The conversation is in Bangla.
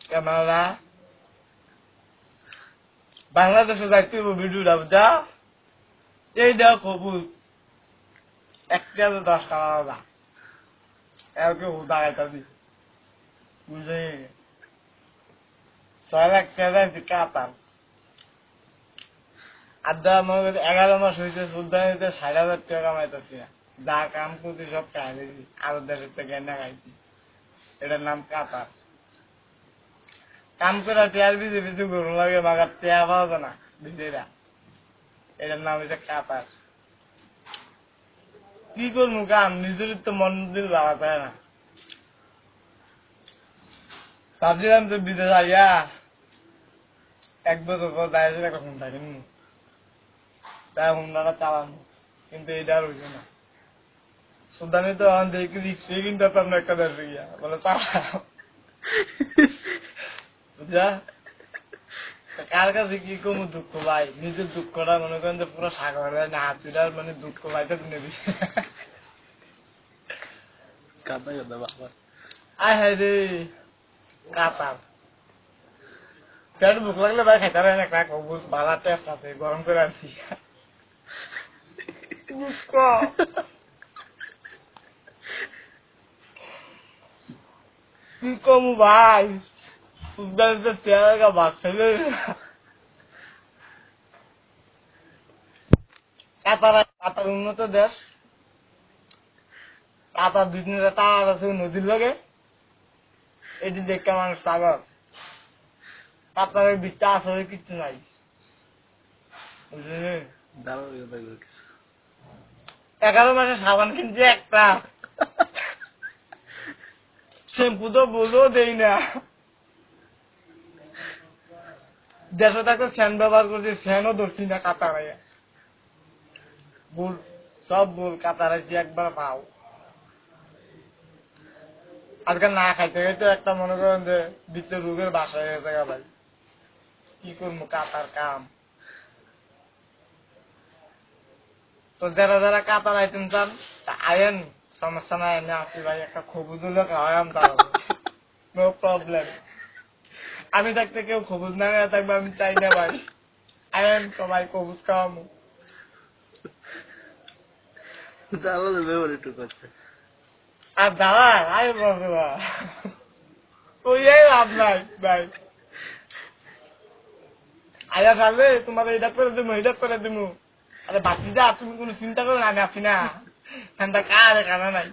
ক্যামেরা বাংলাদেশে যাইতে ভিডিওটা বুঝা এই দেওয়া কবুল একটা 10 টাকা দা এরকে উদাগাইতা দি বুঝে 6 লাখ টাকা দিতে কাতাম আদা আমাকে 11 মাস হইতে সুলতানিতে 60,000 টাকা কামাইতেছি যা কাম করতে সব খাই দিয়েছি আরো দেশের থেকে এনে খাইছি এটার নাম কাতার কাম করে টিয়ার বিজে বিজে গরু লাগে মাগার টিয়া পাওয়া না বিজেরা এটার নাম হচ্ছে কাতার কি করবো কাম নিজের তো মন দিল ভাবা পায় না ভাবছিলাম তো বিদেশ আইয়া 1 বছর পর দাঁড়িয়ে একটা হুন্ডা কিনবো তাই হুন্ডাটা চালানো কিন্তু এইটা আর হইছে না সুদানি তো দেখি রিক্সে কিনতে পারতাম না একটা দেশে গিয়া বলে চালাও বুঝা কার কাছে কি কম দুঃখ ভাই নিজের দুঃখটা মনে করেন যে পুরো সাগর না হাত দুটার মানে দুঃখ ভাইটা কিনে দিচ্ছে আয় হায় রে কাতার পেট ভুক লাগলে ভাই খাইতে পারে না কাক ভালো টেস্ট আছে গরম করে আনছি দুঃখ কি কম ভাই সুদানিতে চেয়ারা ভাত খাইলে কাতার উন্নত দেশ কাতার দুদিনের টাকা আছে নদীর লগে এটি দেখে মানুষ পাগল কাতারের বিটা আসলে কিছু নাই বুঝলি 11 মাসে সাবান কিনছে একটা শ্যাম্পু তো বলেও দেই না দেড়শো টাকা স্যান ব্যবহার করছি স্যানও ধরছি না কাতারে ভুল সব ভুল কাতারাইছি একবার পাও আজকাল না খাইতে খাইতে একটা মনে করেন যে ভিতরে রোগের বাসা হয়ে গেছে ভাই কি করবো কাতার কাম তো যারা যারা কাতার আইতেন চান আয়েন সমস্যা নাই আমি আসি ভাই একটা খবুজ হলো খাওয়াম তার নো প্রবলেম আমি থাকতে কেউ খবুজ না থাকবে আমি চাই না ভাই আয়েন সবাই খবুজ খাওয়ামো আর দাদা আয় বাবা ওই লাভ নাই ভাই আয়া খালে তোমার এটা করে দিবো এটা করে দিবো আরে বাকি যা তুমি কোনো চিন্তা করো না আমি আসি না ঠান্ডা কারে কানা নাই